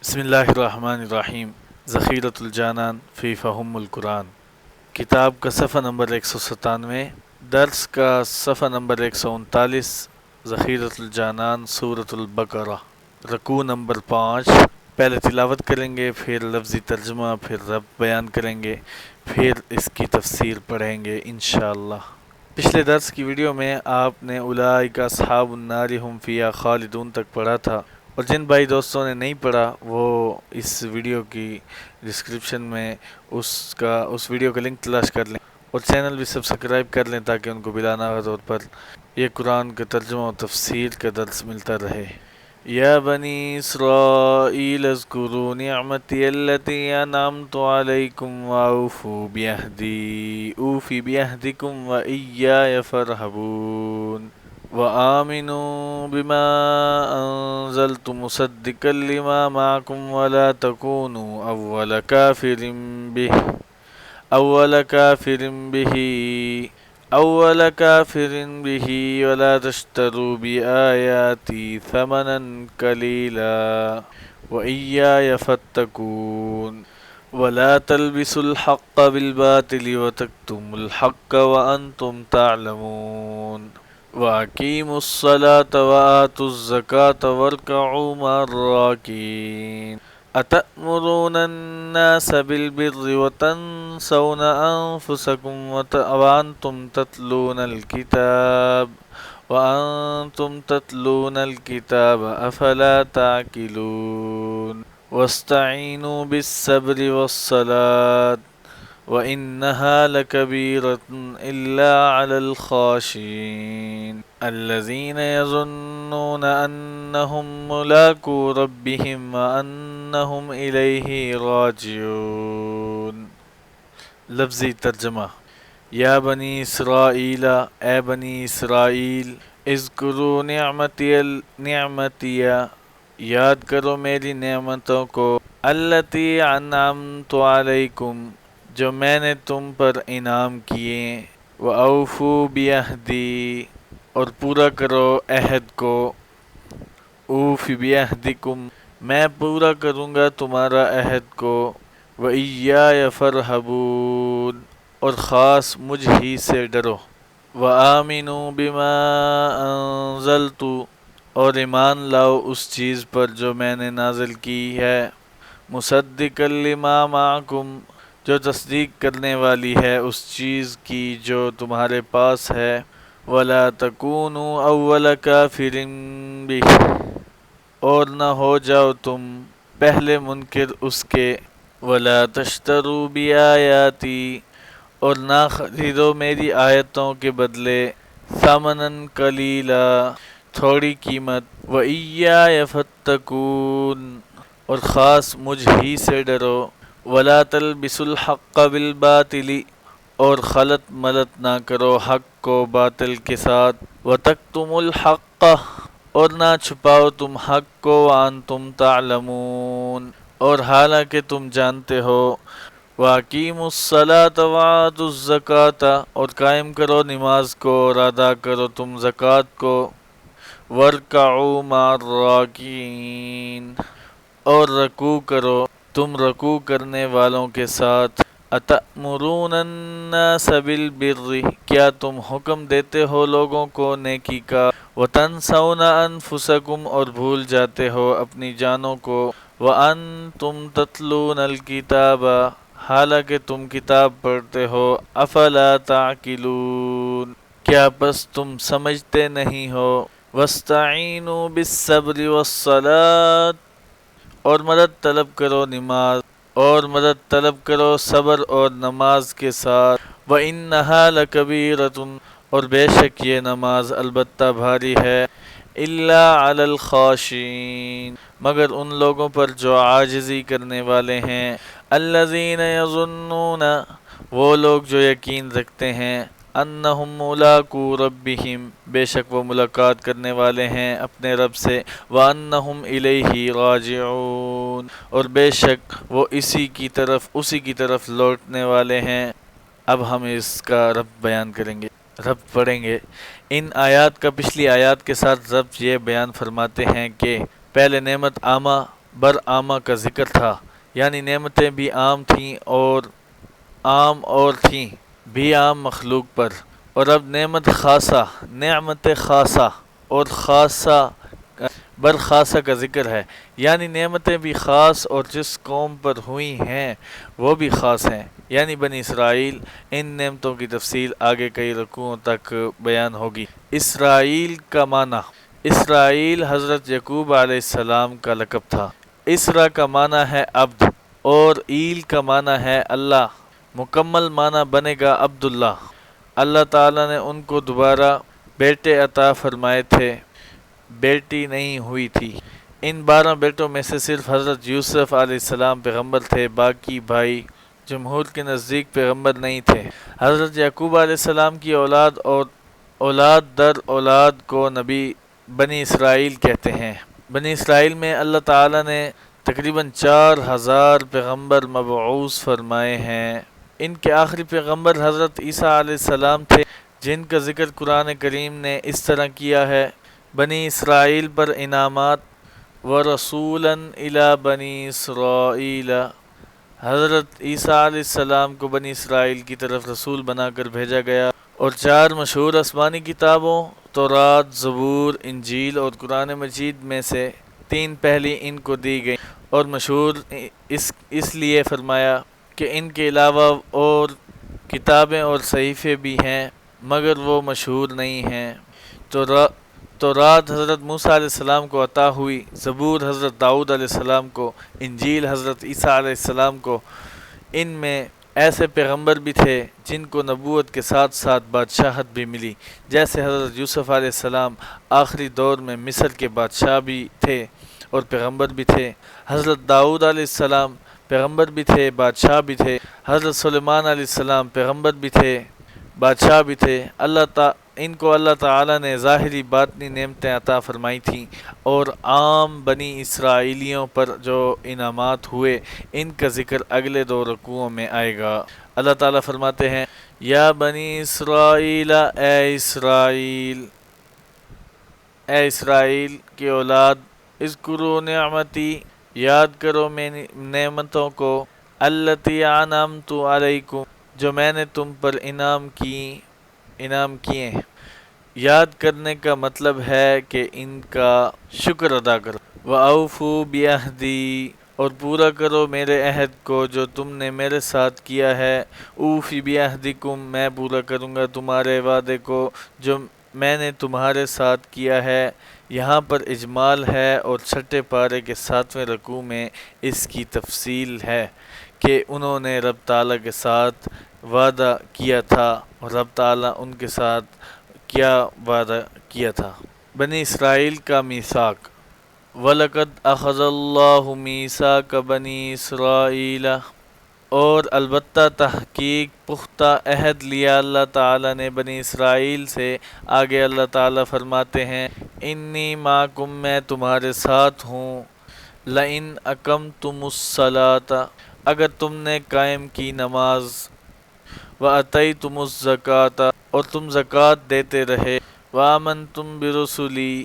بسم اللہ الرحمن الرحیم۔ ذخیرۃ الجانان فی فہم القرآن، کتاب کا صفحہ نمبر 197، درس کا صفحہ نمبر 139، ذخیرۃ الجانان سورۃ البقرہ، رکوع نمبر 5۔ پہلے تلاوت کریں گے، پھر لفظی ترجمہ، پھر رب بیان کریں گے، پھر اس کی تفسیر پڑھیں گے انشاءاللہ۔ پچھلے درس کی ویڈیو میں آپ نے اولئک اصحاب النار هم فیہا خالدون تک پڑھا تھا، اور جن بھائی دوستوں نے نہیں پڑھا وہ اس ویڈیو کی ڈسکرپشن میں اس ویڈیو کا لنک تلاش کر لیں، اور چینل بھی سبسکرائب کر لیں تاکہ ان کو بلا ناغہ طور پر یہ قرآن کا ترجمہ و تفسیر کا درس ملتا رہے۔ یا بنی اسرائیل اذکروا نعمتی التی انعمت علیکم واوفوا بعہدی اوف بعہدکم وإیای فارہبون وآمنوا بما انزلت مصدقا لما معکم ولا تکونوا اول کافر به ولا تشتروا بآیاتی ثمنا قلیلا وإیای فاتقون ولا تلبسوا الحق بالباطل وتكتموا الحق وأنتم تعلمون وأقيموا الصلاة وآتوا الزكاة واركعوا مع الراكعين أتأمرون الناس بالبر وتنسون أنفسكم وأنتم تتلون الكتاب أفلا تعقلون واستعينوا بالصبر والصلاة وإنها لكبيرة إلا على الخاشعين الذين يظنون أنهم ملاقو ربهم وأنهم إليه راجعون۔ لفظی ترجمہ۔ یا بنی اسرائیل، اے بنی اسرائیل، اذکروا نعمتی یاد کرو میری نعمتوں کو، التی انعمت علیکم جو میں نے تم پر انعام کیے، وَأَوْفُوا بِعَہْدِی اور پورا کرو عہد کو، اوف بعہدکم میں پورا کروں گا تمہارا عہد کو، وَإِیَّایَ فَارْہَبُونَ اور خاص مجھ ہی سے ڈرو، وَآمِنُوا بِمَا أَنزَلْتُ اور ایمان لاؤ اس چیز پر جو میں نے نازل کی ہے، مصدقا لما معکم جو تصدیق کرنے والی ہے اس چیز کی جو تمہارے پاس ہے، وَلَا تَكُونُوا أَوَّلَ كَافِرٍ بِهِ اور نہ ہو جاؤ تم پہلے منکر اس کے، وَلَا تَشْتَرُوا بِآیَاتِی اور نہ خریدو میری آیتوں کے بدلے، ثَمَنًا قَلِیلًا تھوڑی قیمت، وَإِیَّایَ فَاتَّقُونَ اور خاص مجھ ہی سے ڈرو، وَلَا تَلْبِسُوا الْحَقَّ بِالْبَاطِلِ اور خلط ملط نہ کرو حق کو باطل کے ساتھ، وَتَكْتُمُوا الْحَقَّ اور نہ چھپاؤ تم حق کو، وَأَنْتُمْ تَعْلَمُونَ اور حالانکہ تم جانتے ہو، وَأَقِیمُوا الصَّلَاةَ وَآتُوا الزَّکَاةَ اور قائم کرو نماز کو اور ادا کرو تم زکوٰۃ کو، وَارْکَعُوا مَعَ الرَّاکِعِینَ اور رکوع کرو تم رکوع کرنے والوں کے ساتھ، أَتَأْمُرُونَ النَّاسَ بِالْبِرِّ کیا تم حکم دیتے ہو لوگوں کو نیکی کا، وَتَنْسَوْنَ أَنفُسَكُمْ اور بھول جاتے ہو اپنی جانوں کو، وَأَنْتُمْ تَتْلُونَ الْكِتَابَ حالانکہ تم کتاب پڑھتے ہو، أَفَلَا تَعْقِلُونَ کیا پس تم سمجھتے نہیں ہو، وَاسْتَعِینُوا بِالصَّبْرِ وَالصَّلَاةِ اور مدد طلب کرو صبر اور نماز کے ساتھ، وَإِنَّهَا لَكَبِیرَةٌ اور بے شک یہ نماز البتہ بھاری ہے، إِلَّا عَلَى الْخَاشِعِینَ مگر ان لوگوں پر جو عاجزی کرنے والے ہیں، الَّذِینَ يَظُنُّونَ وہ لوگ جو یقین رکھتے ہیں، انہم ملاقو ربہم بے شک وہ ملاقات کرنے والے ہیں اپنے رب سے، وانہم الیہ راجعون اور بے شک وہ اسی کی طرف لوٹنے والے ہیں۔ اب ہم اس کا رب بیان کریں گے، رب پڑھیں گے۔ ان آیات کا پچھلی آیات کے ساتھ رب یہ بیان فرماتے ہیں کہ پہلے نعمت عامہ برآمہ کا ذکر تھا، یعنی نعمتیں بھی عام تھیں اور تھیں بھی عام مخلوق پر، اور اب نعمت خاصہ اور خاصہ برخاصہ کا ذکر ہے، یعنی نعمتیں بھی خاص اور جس قوم پر ہوئی ہیں وہ بھی خاص ہیں، یعنی بنی اسرائیل۔ ان نعمتوں کی تفصیل آگے کئی رکوعوں تک بیان ہوگی۔ اسرائیل کا معنی، اسرائیل حضرت یعقوب علیہ السلام کا لقب تھا۔ اسرا کا معنی ہے عبد اور ایل کا معنی ہے اللہ، مکمل معنی بنے گا عبداللہ۔ اللہ تعالیٰ نے ان کو دوبارہ بیٹے عطا فرمائے تھے، بیٹی نہیں ہوئی تھی۔ ان 12 بیٹوں میں سے صرف حضرت یوسف علیہ السلام پیغمبر تھے، باقی بھائی جمہور کے نزدیک پیغمبر نہیں تھے۔ حضرت یعقوب علیہ السلام کی اولاد اور اولاد در اولاد کو نبی بنی اسرائیل کہتے ہیں۔ بنی اسرائیل میں اللہ تعالیٰ نے تقریباً 4000 پیغمبر مبعوث فرمائے ہیں۔ ان کے آخری پیغمبر حضرت عیسیٰ علیہ السلام تھے، جن کا ذکر قرآن کریم نے اس طرح کیا ہے: بنی اسرائیل پر انعامات ورسولا الی بنی اسرائیل۔ حضرت عیسیٰ علیہ السلام کو بنی اسرائیل کی طرف رسول بنا کر بھیجا گیا، اور 4 مشہور آسمانی کتابوں تورات، زبور، انجیل اور قرآن مجید میں سے 3 پہلی ان کو دی گئیں، اور مشہور اس لیے فرمایا کہ ان کے علاوہ اور کتابیں اور صحیفے بھی ہیں مگر وہ مشہور نہیں ہیں۔ تورات حضرت موسیٰ علیہ السلام کو عطا ہوئی، زبور حضرت داؤد علیہ السلام کو، انجیل حضرت عیسیٰ علیہ السلام کو۔ ان میں ایسے پیغمبر بھی تھے جن کو نبوت کے ساتھ ساتھ بادشاہت بھی ملی، جیسے حضرت یوسف علیہ السلام آخری دور میں مصر کے بادشاہ بھی تھے اور پیغمبر بھی تھے۔ حضرت داؤد علیہ السلام پیغمبر بھی تھے، بادشاہ بھی تھے۔ حضرت سلیمان علیہ السلام پیغمبر بھی تھے، بادشاہ بھی تھے۔ ان کو اللہ تعالیٰ نے ظاہری باطنی نعمتیں عطا فرمائی تھیں، اور عام بنی اسرائیلیوں پر جو انعامات ہوئے ان کا ذکر اگلے 2 رکوعوں میں آئے گا۔ اللہ تعالیٰ فرماتے ہیں: یا بنی اسرائیل، اے اسرائیل کی اولاد، اذکروا نعمتی، یاد کرو میری نعمتوں کو، التی انعمت علیکم، جو میں نے تم پر انعام کیے۔ یاد کرنے کا مطلب ہے کہ ان کا شکر ادا کرو۔ وَأَوْفُوا بِعَہْدِی، اور پورا کرو میرے عہد کو جو تم نے میرے ساتھ کیا ہے۔ اوفی بعہدکم، میں پورا کروں گا تمہارے وعدے کو جو میں نے تمہارے ساتھ کیا ہے۔ یہاں پر اجمال ہے، اور 6 پارے کے 7ویں رکوع میں اس کی تفصیل ہے کہ انہوں نے رب تعالیٰ کے ساتھ وعدہ کیا تھا، اور رب تعالیٰ ان کے ساتھ کیا وعدہ کیا تھا۔ بنی اسرائیل کا میثاق، وَلَقَدْ أَخَذَ اللَّهُ مِيثَاقَ بَنِي إِسْرَائِيلَ، اور البتہ تحقیق پختہ عہد لیا اللہ تعالیٰ نے بنی اسرائیل سے۔ آگے اللہ تعالیٰ فرماتے ہیں: انی معکم، میں تمہارے ساتھ ہوں۔ لئن اقمتم الصلاۃ، اگر تم نے قائم کی نماز، واتیتم الزکوٰۃ، اور تم زکوٰۃ دیتے رہے، وآمنتم برسلی،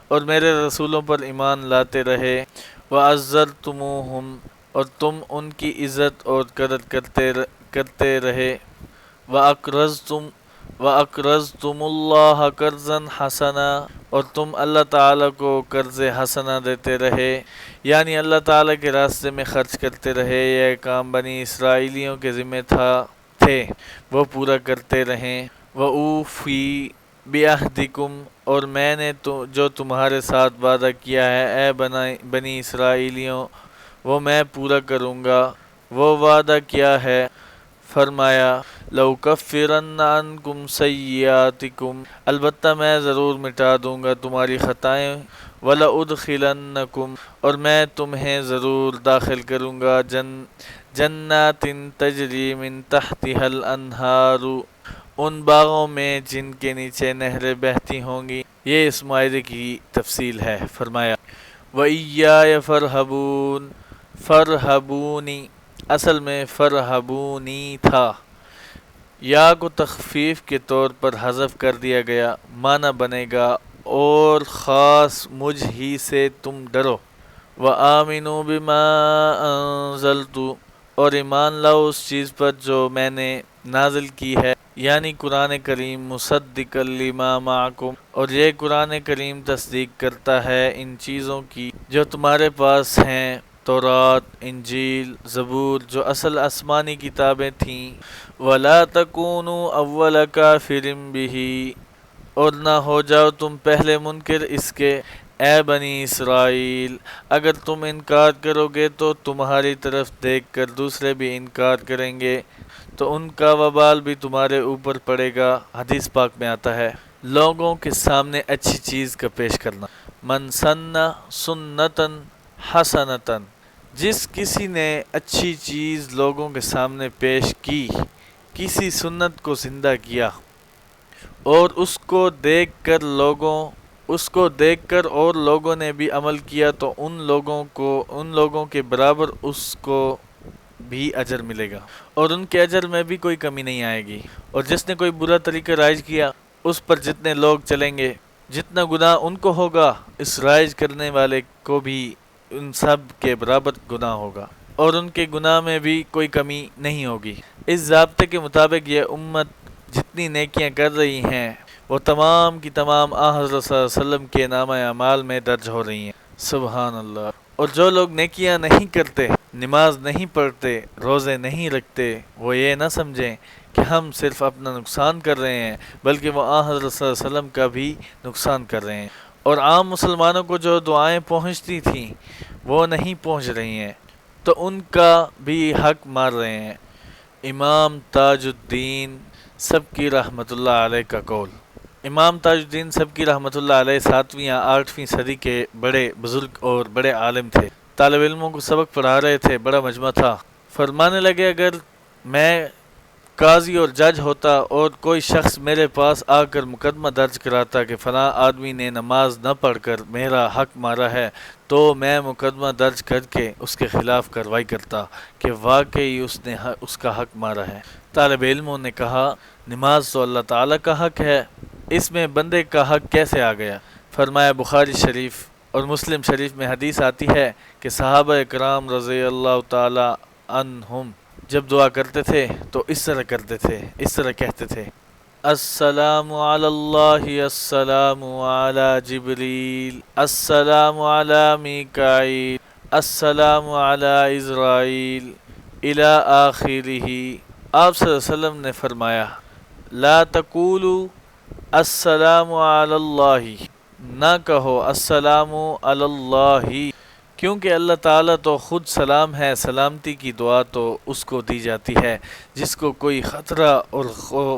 اور میرے رسولوں پر ایمان لاتے رہے، وعزرتموہم، اور تم ان کی عزت اور قدر کرتے رہے، وَأَقْرَضْتُمُ اللَّهَ قَرْضًا حَسَنًا، اور تم اللہ تعالیٰ کو قرض حسنہ دیتے رہے، یعنی اللہ تعالیٰ کے راستے میں خرچ کرتے رہے۔ یہ کام بنی اسرائیلیوں کے ذمہ تھے، وہ پورا کرتے رہیں۔ وَأُوفِي بِعَہْدِکُمْ، اور میں نے جو تمہارے ساتھ وعدہ کیا ہے اے بنی اسرائیلیوں، وہ میں پورا کروں گا۔ وہ وعدہ کیا ہے؟ فرمایا: لَأُكَفِّرَنَّ عَنْكُمْ سَیِّئَاتِکُمْ، البتہ میں ضرور مٹا دوں گا تمہاری خطائیں، وَلَأُدْخِلَنَّکُمْ، اور میں تمہیں ضرور داخل کروں گا جنات تجری من تحتها الانہار، ان باغوں میں جن کے نیچے نہریں بہتی ہوں گی۔ یہ اس معاہدے کی تفصیل ہے۔ فرمایا: وَإِيَّايَ فَارْهَبُونِ، فَارْهَبُونِی، اصل میں فَارْهَبُونِی تھا، یا کو تخفیف کے طور پر حذف کر دیا گیا، معنی بنے گا اور خاص مجھ ہی سے تم ڈرو۔ وَآمِنُوا بِمَا أَنزَلْتُ، اور ایمان لاؤ اس چیز پر جو میں نے نازل کی ہے، یعنی قرآن کریم، مصدقا لما معکم، اور یہ قرآن کریم تصدیق کرتا ہے ان چیزوں کی جو تمہارے پاس ہیں، تورات، انجیل، زبور، جو اصل آسمانی کتابیں تھیں۔ وَلَا تَكُونُوا أَوَّلَ كَافِرٍ بِهِ، اور نہ ہو جاؤ تم پہلے منکر اس کے، اے بنی اسرائیل، اگر تم انکار کرو گے تو تمہاری طرف دیکھ کر دوسرے بھی انکار کریں گے تو ان کا وبال بھی تمہارے اوپر پڑے گا۔ حدیث پاک میں آتا ہے لوگوں کے سامنے اچھی چیز کا پیش کرنا۔ من سن سنتن حسنتن، جس کسی نے اچھی چیز لوگوں کے سامنے پیش کی، کسی سنت کو زندہ کیا، اور اس کو دیکھ کر اور لوگوں نے بھی عمل کیا تو ان لوگوں کے برابر اس کو بھی اجر ملے گا، اور ان کے اجر میں بھی کوئی کمی نہیں آئے گی۔ اور جس نے کوئی برا طریقہ رائج کیا، اس پر جتنے لوگ چلیں گے، جتنا گناہ ان کو ہوگا، اس رائج کرنے والے کو بھی ان سب کے برابر گناہ ہوگا، اور ان کے گناہ میں بھی کوئی کمی نہیں ہوگی۔ اس ضابطے کے مطابق یہ امت جتنی نیکیاں کر رہی ہیں وہ تمام کی تمام حضرت صلی اللہ علیہ وسلم کے نامہ اعمال میں درج ہو رہی ہیں۔ سبحان اللہ۔ اور جو لوگ نیکیاں نہیں کرتے، نماز نہیں پڑھتے، روزے نہیں رکھتے، وہ یہ نہ سمجھیں کہ ہم صرف اپنا نقصان کر رہے ہیں، بلکہ وہ حضرت صلی اللہ علیہ وسلم کا بھی نقصان کر رہے ہیں۔ اور عام مسلمانوں کو جو دعائیں پہنچتی تھیں وہ نہیں پہنچ رہی ہیں تو ان کا بھی حق مار رہے ہیں۔ امام تاج الدین سبکی رحمۃ اللہ علیہ کا قول۔ امام تاج الدین سبکی رحمۃ اللہ علیہ 7ویں یا 8ویں صدی کے بڑے بزرگ اور بڑے عالم تھے، طالب علموں کو سبق پڑھا رہے تھے، بڑا مجمع تھا۔ فرمانے لگے اگر میں قاضی اور جج ہوتا اور کوئی شخص میرے پاس آ کر مقدمہ درج کراتا کہ فلاں آدمی نے نماز نہ پڑھ کر میرا حق مارا ہے، تو میں مقدمہ درج کر کے اس کے خلاف کارروائی کرتا کہ واقعی اس نے اس کا حق مارا ہے۔ طالب علموں نے کہا نماز تو اللہ تعالیٰ کا حق ہے، اس میں بندے کا حق کیسے آ گیا؟ فرمایا بخاری شریف اور مسلم شریف میں حدیث آتی ہے کہ صحابہ کرام رضی اللہ تعالی عنہم جب دعا کرتے تھے تو اس طرح کرتے تھے، اس طرح کہتے تھے السلام علی اللہ، السلام علی جبریل، السلام علی میکائیل، السلام علی اسرائیل الی آخرہ۔ آپ صلی اللہ علیہ وسلم نے فرمایا لا تقولوا السلام علی اللہ، نہ کہو السلام علی اللہ، کیونکہ اللہ تعالیٰ تو خود سلام ہے، سلامتی کی دعا تو اس کو دی جاتی ہے جس کو کوئی خطرہ اور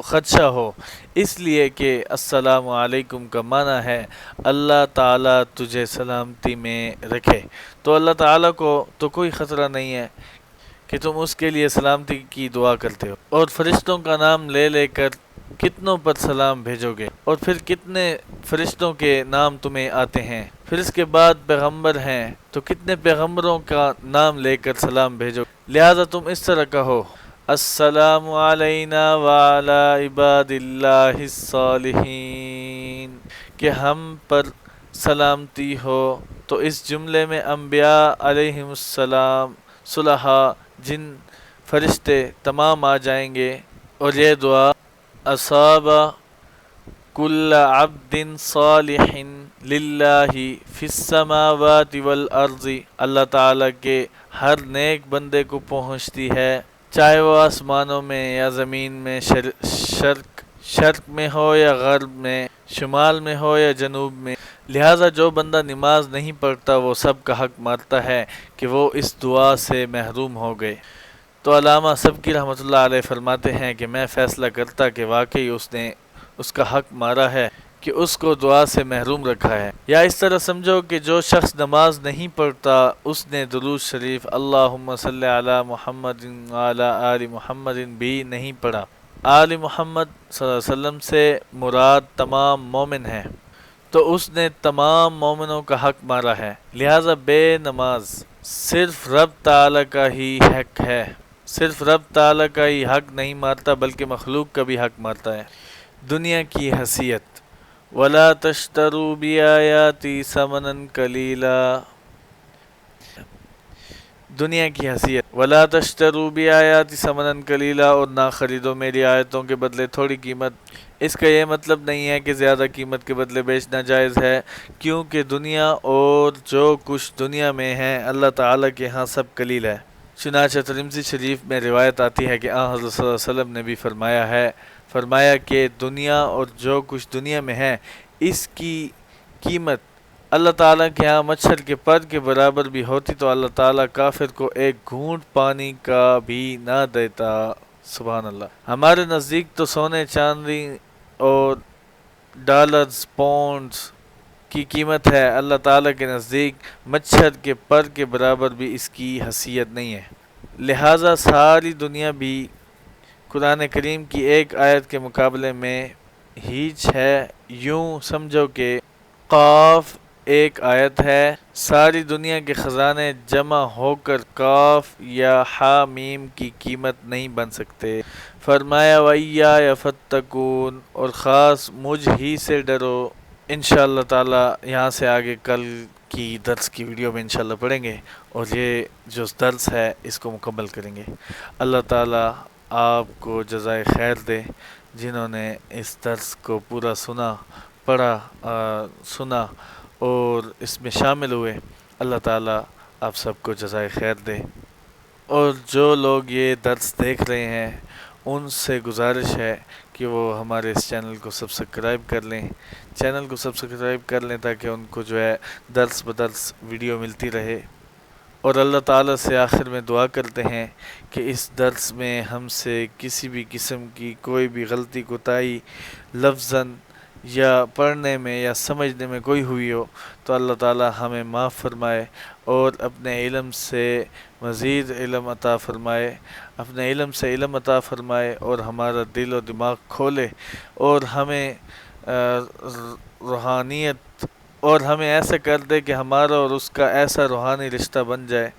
خدشہ ہو، اس لیے کہ السلام علیکم کا معنی ہے اللہ تعالیٰ تجھے سلامتی میں رکھے، تو اللہ تعالیٰ کو تو کوئی خطرہ نہیں ہے کہ تم اس کے لیے سلامتی کی دعا کرتے ہو، اور فرشتوں کا نام لے لے کر کتنوں پر سلام بھیجو گے، اور پھر کتنے فرشتوں کے نام تمہیں آتے ہیں، پھر اس کے بعد پیغمبر ہیں تو کتنے پیغمبروں کا نام لے کر سلام بھیجو، لہذا تم اس طرح کہو السلام علینا وعلی عباد اللہ الصالحین، کہ ہم پر سلامتی ہو، تو اس جملے میں انبیاء علیہم السلام، صلحاء، جن، فرشتے تمام آ جائیں گے، اور یہ دعا اصاب کل عبد صالح للہ فی السماوات والارض، اللہ تعالیٰ کے ہر نیک بندے کو پہنچتی ہے، چاہے وہ آسمانوں میں یا زمین میں، شرق میں ہو یا غرب میں، شمال میں ہو یا جنوب میں، لہٰذا جو بندہ نماز نہیں پڑھتا وہ سب کا حق مارتا ہے کہ وہ اس دعا سے محروم ہو گئے۔ تو علامہ سبکی رحمۃ اللہ علیہ فرماتے ہیں کہ میں فیصلہ کرتا کہ واقعی اس نے اس کا حق مارا ہے کہ اس کو دعا سے محروم رکھا ہے، یا اس طرح سمجھو کہ جو شخص نماز نہیں پڑھتا اس نے درود شریف اللہم صلی علی محمد وعلی آل محمد بھی نہیں پڑھا۔ آل محمد صلی اللہ علیہ وسلم سے مراد تمام مومن ہیں، تو اس نے تمام مومنوں کا حق مارا ہے، لہٰذا بے نماز صرف رب تعالیٰ کا ہی حق ہے، صرف رب تعالیٰ کا ہی حق نہیں مارتا بلکہ مخلوق کا بھی حق مارتا ہے۔ دنیا کی حیثیت وَلَا تَشْتَرُوا بِآيَاتِي ثَمَنًا قَلِيلًا، دنیا کی حیثیت، ولا تشتروا بآیاتی ثمنا قلیلا، اور نہ خریدو میری آیتوں کے بدلے تھوڑی قیمت۔ اس کا یہ مطلب نہیں ہے کہ زیادہ قیمت کے بدلے بیچنا جائز ہے، کیونکہ دنیا اور جو کچھ دنیا میں ہے اللہ تعالیٰ کے ہاں سب قلیل ہے۔ چنانچہ ترمذی شریف میں روایت آتی ہے کہ حضرت صلی اللہ علیہ وسلم نے بھی فرمایا کہ دنیا اور جو کچھ دنیا میں ہے اس کی قیمت اللہ تعالیٰ کے ہاں مچھر کے پر کے برابر بھی ہوتی تو اللہ تعالیٰ کافر کو ایک گھونٹ پانی کا بھی نہ دیتا۔ سبحان اللہ۔ ہمارے نزدیک تو سونے چاندی اور ڈالرز پاؤنڈز کی قیمت ہے، اللہ تعالیٰ کے نزدیک مچھر کے پر کے برابر بھی اس کی حیثیت نہیں ہے۔ لہٰذا ساری دنیا بھی قرآن کریم کی ایک آیت کے مقابلے میں ہیچ ہے۔ یوں سمجھو کہ قاف ایک آیت ہے، ساری دنیا کے خزانے جمع ہو کر کاف یا ہا میم کی قیمت نہیں بن سکتے۔ فرمایا وَإِيَّايَ فَاتَّقُونِ، اور خاص مجھ ہی سے ڈرو۔ انشاءاللہ تعالی یہاں سے آگے کل کی درس کی ویڈیو میں انشاءاللہ پڑھیں گے اور یہ جو درس ہے اس کو مکمل کریں گے۔ اللہ تعالی آپ کو جزائے خیر دے، جنہوں نے اس درس کو پورا پڑھا سنا اور اس میں شامل ہوئے، اللہ تعالیٰ آپ سب کو جزائے خیر دے۔ اور جو لوگ یہ درس دیکھ رہے ہیں ان سے گزارش ہے کہ وہ ہمارے اس چینل کو سبسکرائب کر لیں تاکہ ان کو جو ہے درس بدرس ویڈیو ملتی رہے۔ اور اللہ تعالیٰ سے آخر میں دعا کرتے ہیں کہ اس درس میں ہم سے کسی بھی قسم کی کوئی بھی غلطی کوتاہی لفظاً یا پڑھنے میں یا سمجھنے میں کوئی ہوئی ہو تو اللہ تعالیٰ ہمیں معاف فرمائے اور اپنے علم سے مزید علم عطا فرمائے اور ہمارا دل و دماغ کھولے اور ہمیں روحانیت اور ہمیں ایسا کر دے کہ ہمارا اور اس کا ایسا روحانی رشتہ بن جائے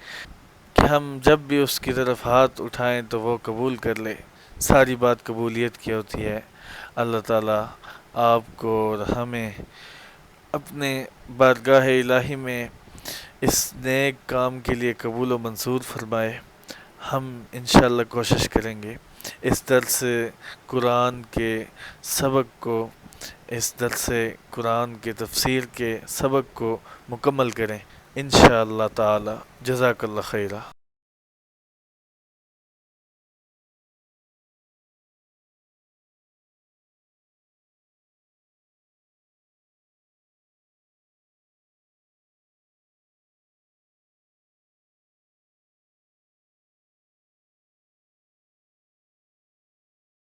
کہ ہم جب بھی اس کی طرف ہاتھ اٹھائیں تو وہ قبول کر لے۔ ساری بات قبولیت کی ہوتی ہے۔ اللہ تعالیٰ آپ کو اور ہمیں اپنے بارگاہ الہی میں اس نیک کام کے لیے قبول و منظور فرمائے۔ ہم انشاءاللہ کوشش کریں گے اس درس قرآن کے سبق کو، اس درس قرآن کے تفسیر کے سبق کو مکمل کریں انشاءاللہ تعالی۔ جزاک اللہ خیرہ۔